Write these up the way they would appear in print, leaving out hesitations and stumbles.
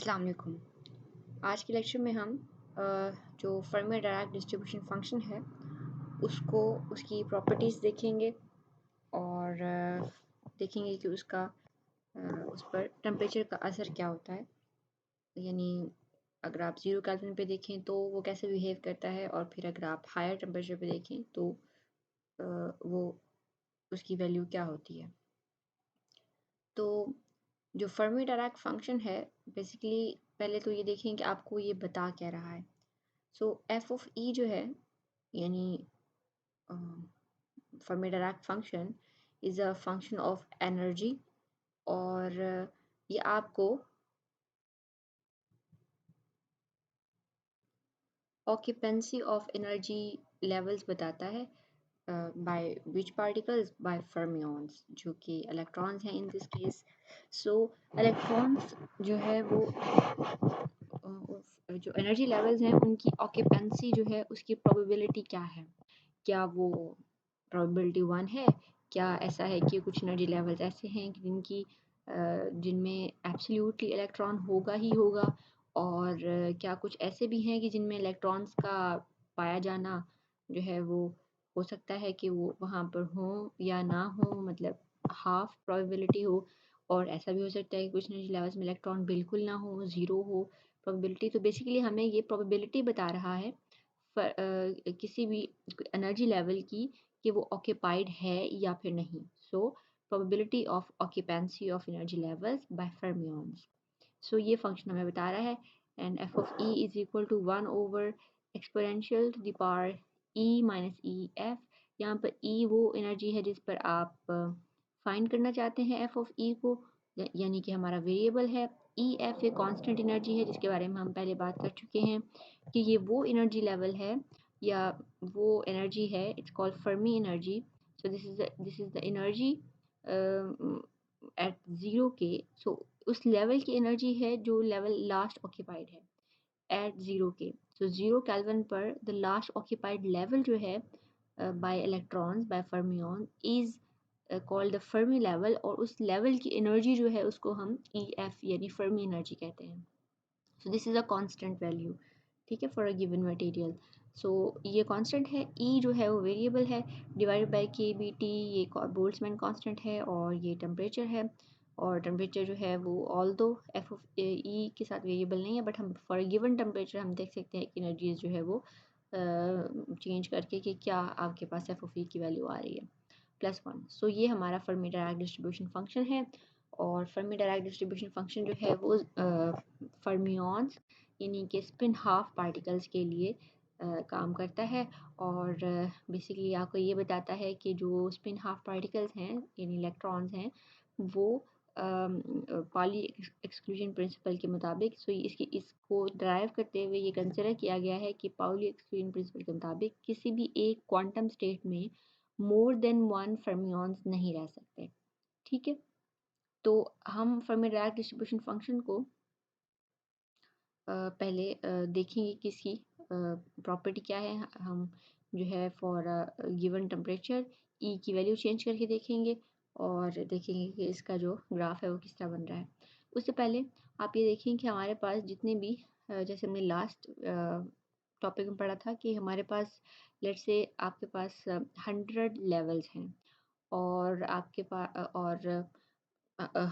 अस्सलाम वालेकुम। आज के लेक्चर में हम जो फर्मी डायराक डिस्ट्रीब्यूशन फंक्शन है उसको उसकी प्रॉपर्टीज़ देखेंगे और देखेंगे कि उसका उस पर टेम्परेचर का असर क्या होता है। यानी अगर आप 0 केल्विन पे देखें तो वो कैसे बिहेव करता है, और फिर अगर आप हायर टेम्परेचर पे देखें तो वो उसकी वैल्यू क्या होती है। तो जो फर्मी डायराक फंक्शन है, बेसिकली पहले तो ये देखें कि आपको ये बता क्या रहा है। सो एफ ऑफ ई जो है, यानी Fermi Dirac function is a function of energy, और ये आपको ऑक्यूपेंसी ऑफ एनर्जी लेवल्स बताता है by which particles, by fermions, जो कि इलेक्ट्रॉन्स हैं in this case. So electrons जो है वो जो एनर्जी लेवल्स हैं उनकी ऑक्यूपेंसी जो है उसकी प्रोबेबिलिटी क्या है। क्या वो प्रोबेबिलिटी 1 है? क्या ऐसा है कि कुछ एनर्जी लेवल्स ऐसे हैं कि जिनमें एब्सोल्युटली इलेक्ट्रॉन होगा ही होगा, और क्या कुछ ऐसे भी हैं कि जिनमें इलेक्ट्रॉन्स का पाया जाना जो है वो हो सकता है कि वो वहाँ पर हो या ना हो, मतलब हाफ प्रोबेबिलिटी हो। और ऐसा भी हो सकता है कि कुछ एनर्जी लेवल्स में इलेक्ट्रॉन बिल्कुल ना हो, ज़ीरो हो प्रोबेबिलिटी। तो बेसिकली हमें ये प्रोबेबिलिटी बता रहा है किसी भी एनर्जी लेवल की कि वो ऑक्यूपाइड है या फिर नहीं। So probability of occupancy of energy levels by fermions. So ये फंक्शन हमें बता रहा है, and F of E is equal to 1 over exponential to the power E minus E F. यहाँ पर ई वो एनर्जी है जिस पर आप फाइंड करना चाहते हैं एफ ऑफ ई को, यानी कि हमारा वेरिएबल है। ई एफ एक कांस्टेंट एनर्जी है जिसके बारे में हम पहले बात कर चुके हैं कि ये वो एनर्जी लेवल है या वो एनर्जी है, it's called Fermi energy. So this is the energy at zero के। सो उस लेवल की एनर्जी है जो लेवल लास्ट ऑक्यूपाइड है एट ज़ीरो के। सो 0 केल्विन पर द लास्ट ऑक्यूपाइड लेवल जो है bye electrons bye fermion is called the Fermi level, और उस लेवल की एनर्जी जो है उसको हम ई एफ यानी फर्मी एनर्जी कहते हैं। सो this is a constant value, ठीक है, फॉर अ गिवन मटेरियल। सो ये कांस्टेंट है, ई जो है वो वेरिएबल है, डिवाइडेड बाय के बी टी ये बोल्ट्जमैन कांस्टेंट है, और ये टेम्परेचर है। और टेम्परेचर जो है वो ऑल दो एफ ऑफ ई के साथ वेरिएबल नहीं है, बट हम फॉर गिवन टेम्परेचर हम देख सकते हैं कि एनर्जीज जो है वो चेंज करके कि क्या आपके पास एफ ऑफ ई की वैल्यू आ रही है +1। सो ये हमारा फर्मी डायराक डिस्ट्रीब्यूशन फंक्शन है। और फर्मी डायराक डिस्ट्रीब्यूशन फंक्शन जो है वो फर्मियंस यानी कि स्पिन हाफ पार्टिकल्स के लिए काम करता है। और बेसिकली आपको ये बताता है कि जो स्पिन हाफ पार्टिकल्स हैं यानी इलेक्ट्रॉन्स हैं वो पाली एक्सक्लूजन प्रिंसिपल के मुताबिक, सो इसको ड्राइव करते हुए ये कंसिडर किया गया है कि पाउली एक्सक्लूजन प्रिंसिपल के मुताबिक किसी भी एक क्वांटम स्टेट में मोर देन वन फर्मियंस नहीं रह सकते, ठीक है। तो हम फर्मी डायराक डिस्ट्रीब्यूशन फंक्शन को पहले देखेंगे कि इसकी प्रॉपर्टी क्या है। हम जो है फॉर गिवन टेम्परेचर ई की वैल्यू चेंज करके देखेंगे और देखेंगे कि इसका जो ग्राफ है वो किस तरह बन रहा है। उससे पहले आप ये देखें कि हमारे पास जितने भी जैसे हमने लास्ट टॉपिक में पढ़ा था कि हमारे पास लेट्स से आपके पास 100 लेवल्स हैं, और आपके पास और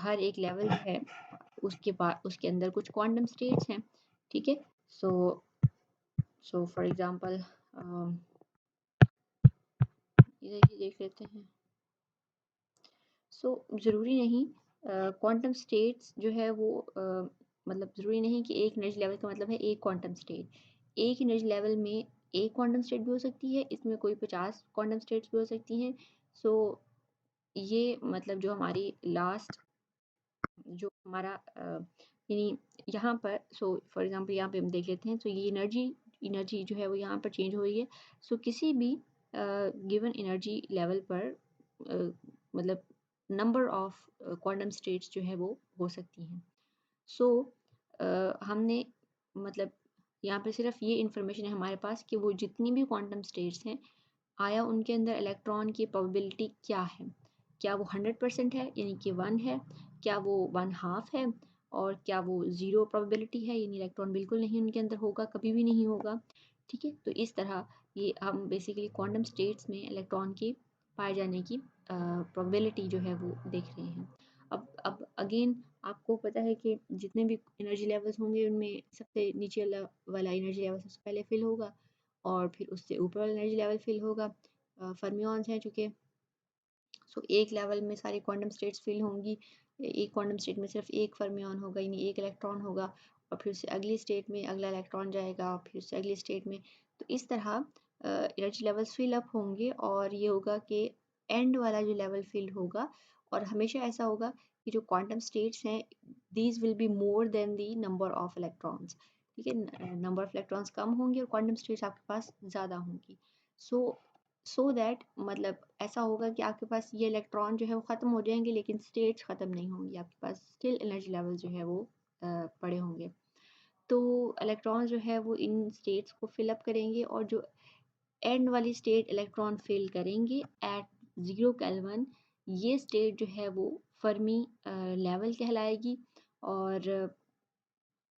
हर एक लेवल है उसके अंदर कुछ क्वांटम स्टेट्स हैं, ठीक है। सो फॉर एग्जांपल इधर ही देख लेते हैं। सो ज़रूरी नहीं क्वांटम स्टेट्स जो है वो मतलब ज़रूरी नहीं कि एक एनर्जी लेवल का मतलब है एक क्वांटम स्टेट। एक एनर्जी लेवल में एक क्वांटम स्टेट भी हो सकती है, इसमें कोई 50 क्वांटम स्टेट्स भी हो सकती हैं। सो ये मतलब जो हमारी लास्ट जो हमारा यानी यहाँ पर, सो फॉर एग्जांपल यहाँ पे हम देख लेते हैं। सो ये एनर्जी जो है वो यहाँ पर चेंज हो रही है। सो किसी भी गिवन एनर्जी लेवल पर मतलब नंबर ऑफ क्वांटम स्टेट्स जो है वो हो सकती हैं। सो हमने मतलब यहाँ पे सिर्फ ये इन्फॉर्मेशन है हमारे पास कि वो जितनी भी क्वांटम स्टेट्स हैं, आया उनके अंदर इलेक्ट्रॉन की प्रोबेबिलिटी क्या है। क्या वो 100% है यानी कि 1 है, क्या वो 1/2 है, और क्या वो ज़ीरो प्रोबेबिलिटी है, यानी इलेक्ट्रॉन बिल्कुल नहीं उनके अंदर होगा, कभी भी नहीं होगा। ठीक है, तो इस तरह ये हम बेसिकली क्वांटम स्टेट्स में इलेक्ट्रॉन के पाए जाने की प्रोबेबिलिटी जो है वो देख रहे हैं। अब अगेन आपको पता है कि जितने भी एनर्जी लेवल्स होंगे उनमें सबसे नीचे वाला एनर्जी लेवल सबसे पहले फिल होगा और फिर उससे ऊपर वाला एनर्जी लेवल फिल होगा। फर्मियॉन्स हैं चूँकि, सो एक लेवल में सारी क्वांटम स्टेट्स फिल होंगी। एक क्वांटम स्टेट में सिर्फ एक फर्मियॉन होगा, यानी एक इलेक्ट्रॉन होगा, और फिर उससे अगली स्टेट में अगला इलेक्ट्रॉन जाएगा, फिर उससे अगली स्टेट में। तो इस तरह एनर्जी लेवल्स फिल अप होंगे और ये होगा कि एंड वाला जो लेवल फिल होगा, और हमेशा ऐसा होगा कि जो क्वांटम स्टेट्स हैं these will be more than the number of electrons. ठीक है, नंबर ऑफ इलेक्ट्रॉन्स कम होंगे और क्वांटम स्टेट्स आपके पास ज़्यादा होंगी। सो दैट मतलब ऐसा होगा कि आपके पास ये इलेक्ट्रॉन जो है वो ख़त्म हो जाएंगे लेकिन स्टेट्स ख़त्म नहीं होंगी, आपके पास स्टिल एनर्जी लेवल जो है वो पड़े होंगे। तो इलेक्ट्रॉन जो है वो इन स्टेट्स को फिल अप करेंगे और जो एंड वाली स्टेट इलेक्ट्रॉन फिल करेंगे एट 0 केल्विन, ये स्टेट जो है वो फर्मी लेवल कहलाएगी और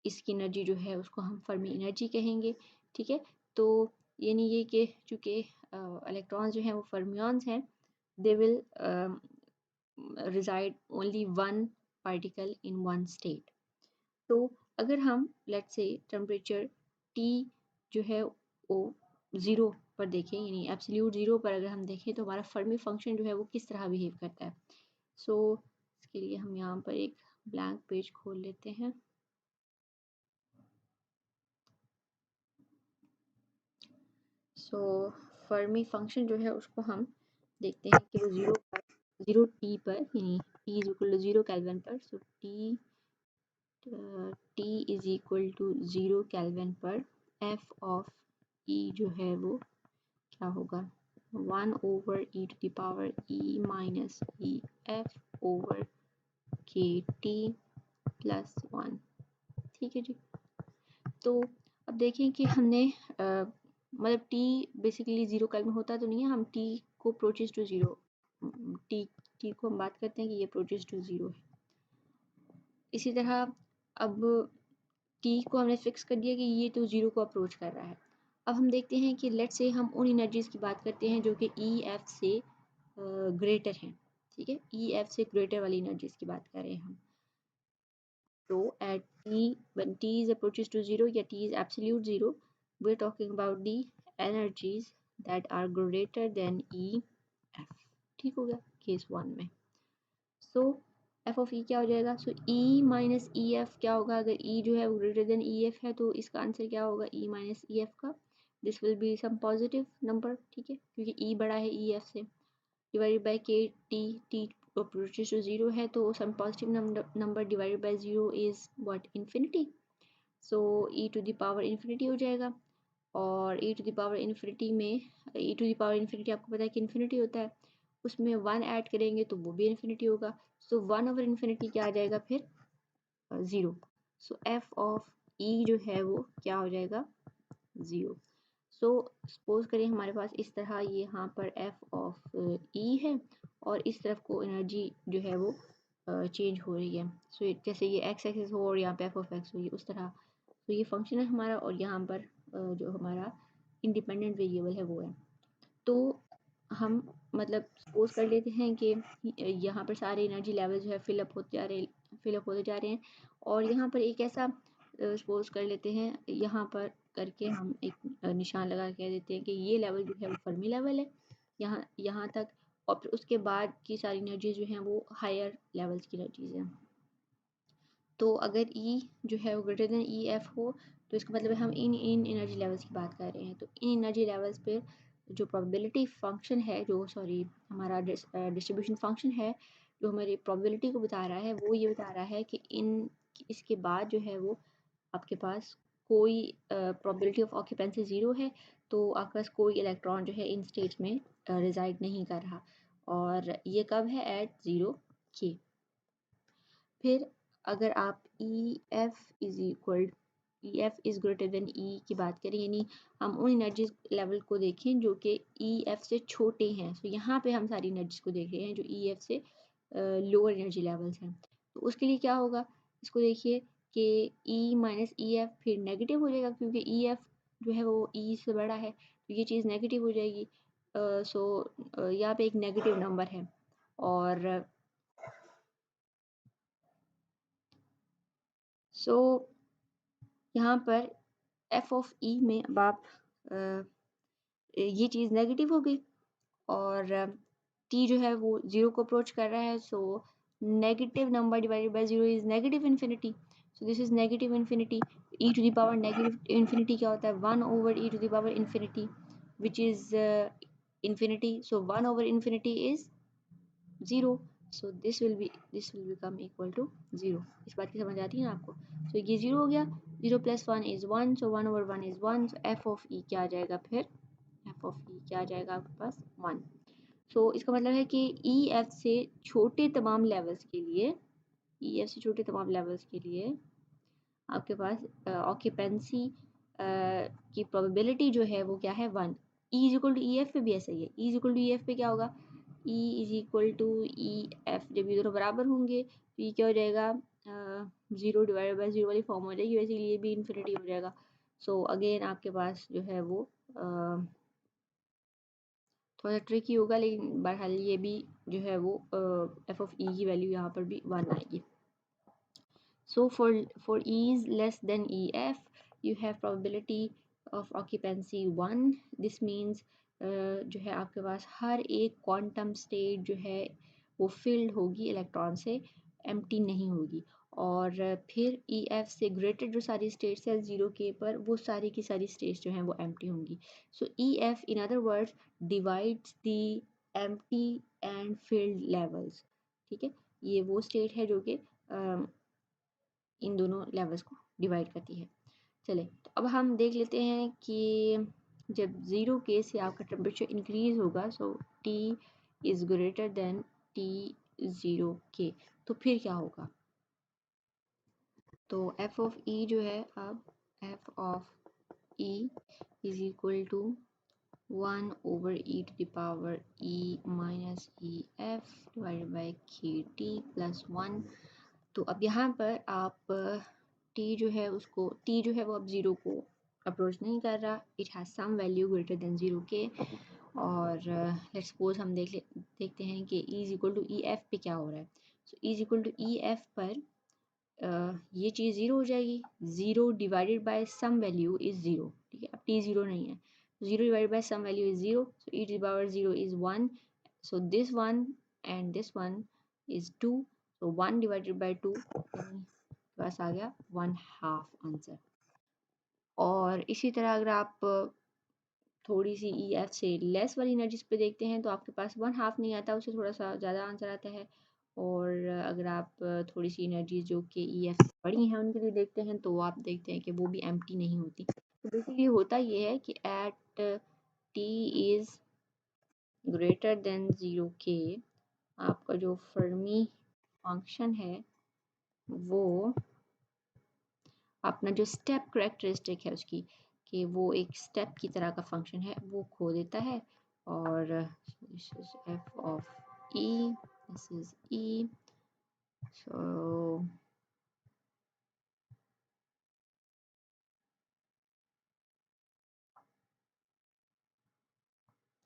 इसकी एनर्जी जो है उसको हम फर्मी एनर्जी कहेंगे। ठीक है, तो यानी ये कि चूँकि इलेक्ट्रॉन्स जो हैं वो फर्मियॉन्स हैं, they will reside only one particle in one state। तो अगर हम लेट्स से टेम्परेचर T जो है वो ज़ीरो पर देखें, यानी एब्सोल्यूट ज़ीरो पर अगर हम देखें तो हमारा फर्मी फंक्शन जो है वो किस तरह बिहेव करता है। सो इसके लिए हम यहाँ पर एक ब्लैंक पेज खोल लेते हैं। सो फर्मी फंक्शन जो है उसको हम देखते हैं कि वो ज़ीरो टी पर, यानी T is equal to 0 kelvin पर। So T is equal to 0 kelvin पर एफ ऑफ ई जो है वो क्या होगा, 1/e⁻e minus E F over K T plus 1। ठीक है जी, तो अब देखें कि हमने मतलब टी बेसिकली 0 केल्विन होता तो नहीं है, हम टी को अप्रोचेस टू ज़ीरो, टी को हम बात करते हैं कि ये अप्रोचेस टू ज़ीरो है। इसी तरह अब टी को हमने फिक्स कर दिया कि ये तो ज़ीरो को अप्रोच कर रहा है। अब हम देखते हैं कि लेट्स से हम उन एनर्जीज़ की बात करते हैं जो कि ई एफ से ग्रेटर हैं। ठीक है, ई एफ से ग्रेटर वाली एनर्जीज़ की बात कर रहे हैं हम। So at t, when t is approaches to 0 या t is absolute 0, we're talking about the energies that are greater than E f। ठीक हो गया केस 1 में। So f of e क्या हो जाएगा, so e minus E F क्या होगा, अगर e जो है वो ग्रेटर देन ई एफ है तो इसका आंसर क्या होगा, e माइनस ई एफ का, this will be some positive number. ठीक है, क्योंकि e बड़ा है ई एफ से, divided by K T approaches to 0 है तो some positive number divided by 0 is what, infinity। so e to the power infinity हो जाएगा, और e to the power infinity में e to the power infinity आपको पता है कि infinity होता है, उसमें 1 ऐड करेंगे तो वो भी infinity होगा। so 1/infinity क्या आ जाएगा फिर, 0। so f of e जो है वो क्या हो जाएगा, 0। सो सपोज करें हमारे पास इस तरह ये यहाँ पर f ऑफ e है और इस तरफ को एनर्जी जो है वो चेंज हो रही है। सो जैसे ये x एक्सिस हो और यहाँ पे f ऑफ x हो, ये उस तरह। तो ये फंक्शन है हमारा और यहाँ पर जो हमारा इंडिपेंडेंट वेरिएबल है वो है। तो हम मतलब सपोज कर लेते हैं कि यहाँ पर सारे एनर्जी लेवल जो है फिलअप होते जा रहे हैं और यहाँ पर एक ऐसा सपोज कर लेते हैं, यहाँ पर करके हम एक निशान लगा के देते हैं कि ये लेवल जो है वो फर्मी लेवल है यहाँ तक, और फिर उसके बाद की सारी एनर्जीज जो हैं वो हायर लेवल्स की एनर्जीज हैं। तो अगर E जो है वो ग्रेटर देन ई एफ हो तो इसका मतलब है हम इन एनर्जी लेवल्स की बात कर रहे हैं। तो इन एनर्जी लेवल्स पे जो प्रोबेबिलिटी फंक्शन है, जो सॉरी हमारा डिस्ट्रीब्यूशन फंक्शन है जो हमारी प्रोबेबिलिटी को बता रहा है, वो ये बता रहा है कि इसके बाद जो है वो आपके पास कोई प्रोबेबिलिटी ऑफ ऑक्यूपेंसी 0 है, तो आपके पास कोई इलेक्ट्रॉन जो है इन स्टेट्स में रिजाइड नहीं कर रहा, और ये कब है, एट 0 k। फिर अगर आप E F is greater than E की बात करें, यानी हम उन एनर्जी लेवल को देखें जो कि ई एफ से छोटे हैं। तो यहाँ पे हम सारी एनर्जीज को देख रहे हैं जो ई एफ से लोअर एनर्जी लेवल्स हैं। तो उसके लिए क्या होगा, इसको देखिए कि ई माइनस ई एफ फिर नेगेटिव हो जाएगा, क्योंकि ई एफ जो है वो ई से बड़ा है, तो ये चीज़ नेगेटिव हो जाएगी। सो यहाँ पे एक नेगेटिव नंबर है, और सो यहाँ पर एफ ऑफ ई में अब आप ये चीज़ नेगेटिव हो गई, और टी जो है वो ज़ीरो को अप्रोच कर रहा है, so negative number divided by zero is negative infinity, so this is negative infinity. E to the power negative infinity क्या होता है, 1 over E to the power infinity which is infinity, so 1 over infinity is 0, so this will become equal to 0। इस बात की समझ आती है ना आपको? so ये 0 हो गया, 0 plus 1 is 1, so 1 over 1 is 1, so f of e क्या आ जाएगा फिर? f of e क्या आ जाएगा आपके पास? 1। so इसका मतलब है कि e f से छोटे तमाम लेवल्स के लिए, e f से छोटे तमाम लेवल्स के लिए आपके पास ऑक्यूपेंसी की प्रोबेबिलिटी जो है वो क्या है, 1। e is equal to E F पे भी ऐसा ही है, e is equal to E F पे क्या होगा, e is equal to E F, जब ये दोनों बराबर होंगे तो ये क्या हो जाएगा, 0 डिवाइडेड बाई 0 वाली फॉर्म हो जाएगी, वैसे ये भी इन्फिनिटी हो जाएगा। सो अगेन आपके पास जो है वो थोड़ा ट्रिकी होगा, लेकिन बहरहाल ये भी जो है वो एफ ऑफ ई की वैल्यू यहाँ पर भी 1 आएगी। So for e is less than EF, you have probability of occupancy 1। This means जो है आपके पास हर एक क्वांटम स्टेट जो है वो फिल्ड होगी इलेक्ट्रॉन से, एम्प्टी नहीं होगी। और फिर EF से ग्रेटर जो सारी स्टेट्स है 0K पर, वो सारी की सारी स्टेट्स जो हैं वो एम्प्टी होंगी। सो EF in other words divides the empty and field levels. ठीक है, ये वो स्टेट है जो कि इन दोनों लेवल्स को डिवाइड करती है। चले तो अब हम देख लेते हैं कि जब 0K से आपका टेम्परेचर इंक्रीज होगा, सो T is greater then T0K, तो फिर क्या होगा। तो f ऑफ E जो है, अब f of E is equal to 1 over e to the power e minus EF divided by KT plus 1। तो अब यहाँ पर आप t जो है उसको, t जो है वो अब 0 को अप्रोच नहीं कर रहा, it has some value greater than 0K। और लेट्स सपोज हम देखते हैं कि e is equal to E F पे क्या हो रहा है। So e is equal to E F पर ये चीज़ 0 हो जाएगी, 0 divided by some value is 0। ठीक है, अब t 0 नहीं है, 0 divided by some value is 0, so e to the power 0 is 1, so this one and this one is 2, so 1 divided by 2 बस आ गया 1/2 आंसर। और इसी तरह अगर आप थोड़ी सी ई एफ से लेस वाली एनर्जीज पे देखते हैं तो आपके पास 1/2 नहीं आता, उससे थोड़ा सा ज़्यादा आंसर आता है। और अगर आप थोड़ी सी एनर्जीज जो कि ई एफ से बड़ी हैं उनके लिए देखते हैं तो आप देखते हैं कि वो भी एम्प्टी नहीं होती। तो बेसिकली होता ये है कि at T is greater than 0K आपका जो फर्मी फंक्शन है वो अपना जो स्टेप करेक्टरिस्टिक है उसकी, कि वो एक स्टेप की तरह का फंक्शन है, वो खो देता है। और this is F of E, this is E, so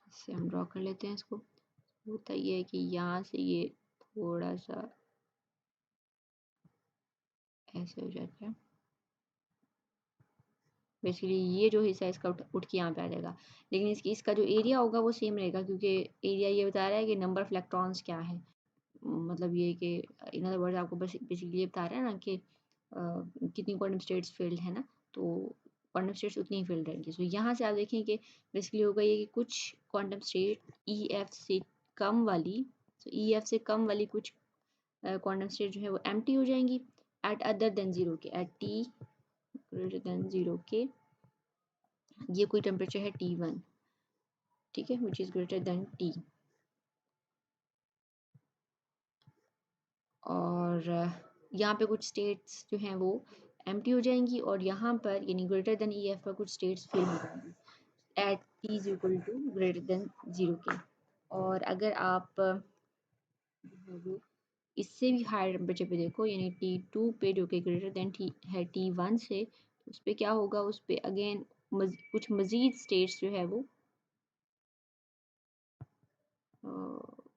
इससे हम ड्रॉ कर लेते हैं इसको। होता ये है कि यहाँ से ये थोड़ा सा ऐसे हो जाता है, बेसिकली ये जो हिस्सा है इसका उठ के यहाँ पे आ जाएगा, लेकिन इसका जो एरिया होगा वो सेम रहेगा, क्योंकि एरिया ये बता रहा है कि नंबर ऑफ इलेक्ट्रॉन्स क्या है। मतलब ये कि इन अदर वर्ड्स आपको बस बेसिकली ये बता रहा है ना कि कितनी क्वांटम स्टेट्स फील्ड है ना, तो क्वांटम स्टेट्स उतनी ही फील्ड रहेंगी। सो यहाँ से आप देखें कि बेसिकली होगा ये कि कुछ क्वांटम स्टेट ई एफ से कम वाली, सो ई एफ से कम वाली कुछ क्वांटम स्टेट जो है वो एम्प्टी हो जाएंगी eight other than 0K, at T greater than 0K। ये कोई टेम्परेचर है T1, ठीक है, which is greater then T। और यहाँ पे कुछ स्टेट्स जो हैं वो एम्प्टी हो जाएंगी, और यहाँ पर यानी ग्रेटर देन ई एफ पर कुछ स्टेट्स फिल हो जाएंगी at T is equal to greater than 0K। और अगर आप इससे भी हायर टेम्परेचर पे देखो, यानी T2 पे जो कि ग्रेटर देन है T1 से, उस पे क्या होगा, उस पे अगेन कुछ मज़ीद स्टेट्स जो है वो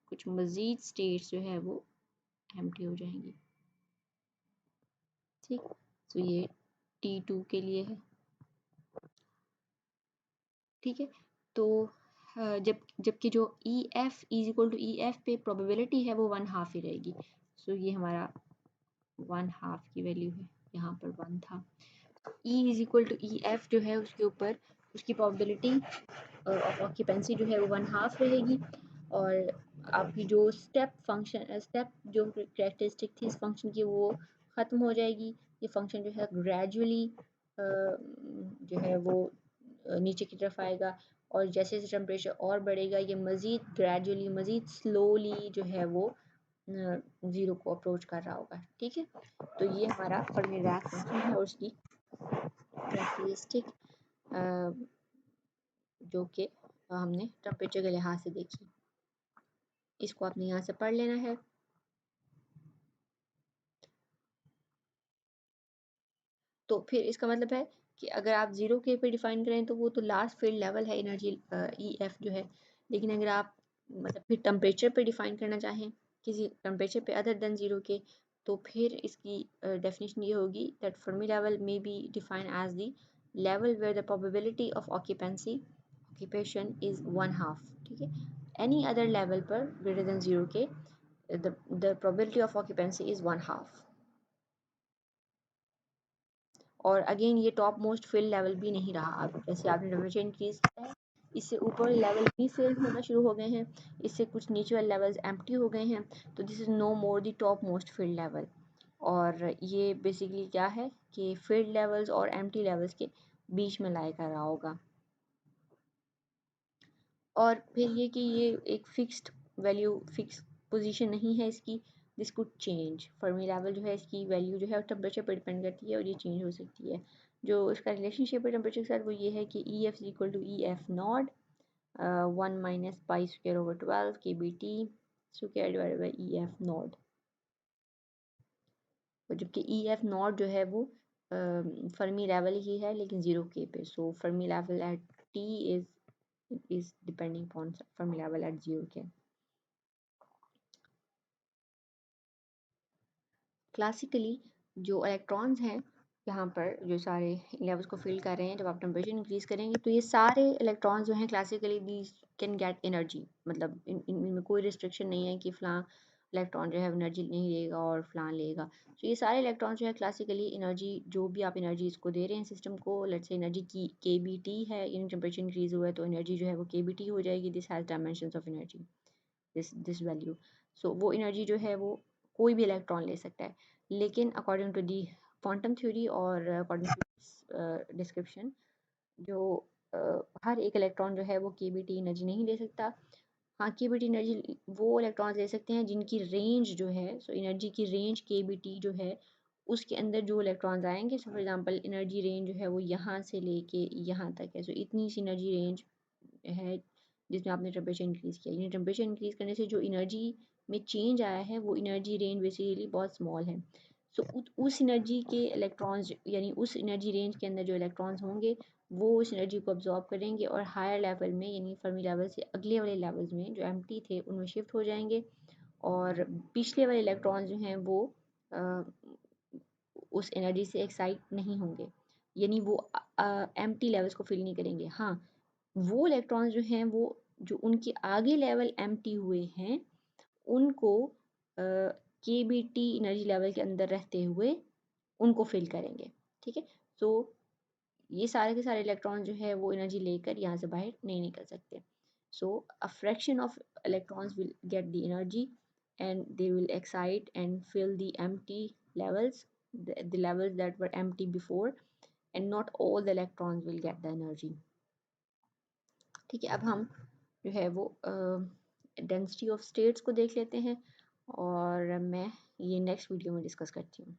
कुछ मज़ीद स्टेट्स जो है वो एम्प्टी हो जाएंगी। ठीक, तो ये T2 के लिए है। ठीक है, तो जबकि जो EF is equal to EF पे प्रोबेबिलिटी है वो 1/2 ही रहेगी। सो ये हमारा 1/2 की वैल्यू है, यहाँ पर 1 था। E is equal to EF जो है उसके ऊपर उसकी प्रोबेबिलिटी ऑफ ऑक्यूपेंसी जो है वो 1/2 रहेगी। और आपकी जो स्टेप जो कैरेक्टरिस्टिक थी इस फंक्शन की वो ख़त्म हो जाएगी। ये फंक्शन जो है ग्रेजुअली जो है वो नीचे की तरफ आएगा, और जैसे जैसे टेम्परेचर और बढ़ेगा ये मज़ीद ग्रेजुअली मज़ीद स्लोली जो है वो ज़ीरो को अप्रोच कर रहा होगा। ठीक है, तो ये हमारा फर्मी रैक फंक्शन है और उसकी कैरेक्टरिस्टिक जो कि हमने टेम्परेचर के लिहाज से देखी, इसको आपने यहाँ से पढ़ लेना है। तो फिर इसका मतलब है कि अगर आप 0 के पे डिफाइन करें तो वो तो लास्ट फील्ड लेवल है एनर्जी EF जो है। लेकिन अगर आप मतलब फिर टेम्परेचर पे डिफाइन करना चाहें किसी टेम्परेचर पे अदर देन 0 के, तो फिर इसकी डेफिनेशन ये होगी that Fermi level may be define as the level where the probability of occupation is 1/2। ठीक है, एनी अदर लेवल पर ग्रेटर देन 0 के the probability of occupancy is 1/2। और अगेन ये टॉप मोस्ट फील्ड लेवल भी नहीं रहा। अब जैसे आपने टेम्परेचर इंक्रीज किया है, इससे ऊपर लेवल भी फिल्ड होना शुरू हो गए हैं, इससे कुछ नीचे वाले लेवल्स एम्प्टी हो गए हैं, तो this is no more the top most filled level. और ये बेसिकली क्या है कि फील्ड लेवल्स और एम्प्टी लेवल्स के बीच में लाई कर रहा होगा। और फिर ये कि ये एक फिक्स्ड वैल्यू फिक्स पोजीशन नहीं है इसकी, this could change. Fermi level जो है इसकी वैल्यू जो है टेम्परेचर पर डिपेंड करती है और ये चेंज हो सकती है। जो इसका रिलेशनशिप है टेम्परेचर के साथ वो ये है कि EF is equal to EF not 1 minus pi square over 12 KBT square divided by EF not. और जबकि EF नॉट जो है वो फर्मी लेवल ही है लेकिन 0 के पे, so Fermi level at T is depending upon Fermi level at 0 के। क्लासिकली जो इलेक्ट्रॉन्स हैं यहाँ पर जो सारे लेवल्स को फिल कर रहे हैं, जब आप टेम्परेचर इंक्रीज करेंगे तो ये सारे इलेक्ट्रॉन्स जो हैं classically these can get energy. मतलब इनमें कोई रिस्ट्रिक्शन नहीं है कि फ़लाँ इलेक्ट्रॉन जो है एनर्जी नहीं लेगा और फ़लाँ लेगा। तो ये सारे इलेक्ट्रॉन जो है क्लासिकली एनर्जी, जो भी आप एनर्जी इसको दे रहे हैं सिस्टम को, लेट्स से एनर्जी की KBT है, यानी टेम्परेचर इंक्रीज हुआ है तो एनर्जी जो है वो KBT हो जाएगी। This has dimensions of energy, this value. So वो एनर्जी जो है वो कोई भी इलेक्ट्रॉन ले सकता है, लेकिन according to the quantum theory और अकॉर्डिंग टू डिस्क्रिप्शन जो हर एक इलेक्ट्रॉन जो है वो KBT एनर्जी नहीं ले सकता। हाँ, KBT एनर्जी वो इलेक्ट्रॉन ले सकते हैं जिनकी रेंज जो है, सो एनर्जी की रेंज KBT जो है उसके अंदर जो इलेक्ट्रॉन्स आएंगे। So for example energy range जो है वो यहाँ से लेके यहाँ तक है, सो इतनी सी एनर्जी रेंज है जिसमें आपने टेम्परेचर इंक्रीज़ किया। यानी टेम्परेचर इंक्रीज़ करने से जो एनर्जी में चेंज आया है वो एनर्जी रेंज बेसिकली बहुत स्मॉल है। सो उस एनर्जी के इलेक्ट्रॉन्स, यानी उस एनर्जी रेंज के अंदर जो इलेक्ट्रॉन्स होंगे वो उस एनर्जी को अब्जॉर्ब करेंगे और हायर लेवल में, यानी फर्मी लेवल से अगले वाले लेवल्स में जो एम्प्टी थे उनमें शिफ्ट हो जाएंगे। और पिछले वाले इलेक्ट्रॉन्स जो हैं वो उस एनर्जी से एक्साइट नहीं होंगे, यानी वो एम्प्टी लेवल्स को फिल नहीं करेंगे। हाँ, वो इलेक्ट्रॉन्स जो हैं वो जो उनके आगे लेवल एम्प्टी हुए हैं उनको KBT एनर्जी लेवल के अंदर रहते हुए उनको फिल करेंगे। ठीक है, सो ये सारे के सारे इलेक्ट्रॉन जो है वो एनर्जी लेकर यहाँ से बाहर नहीं निकल सकते। So a fraction of electrons will get the energy and they will excite and fill the empty levels, the levels that were empty before, and not all the electrons will get the energy। ठीक है, अब हम जो है वो density of states को देख लेते हैं और मैं ये नेक्स्ट वीडियो में डिस्कस करती हूँ।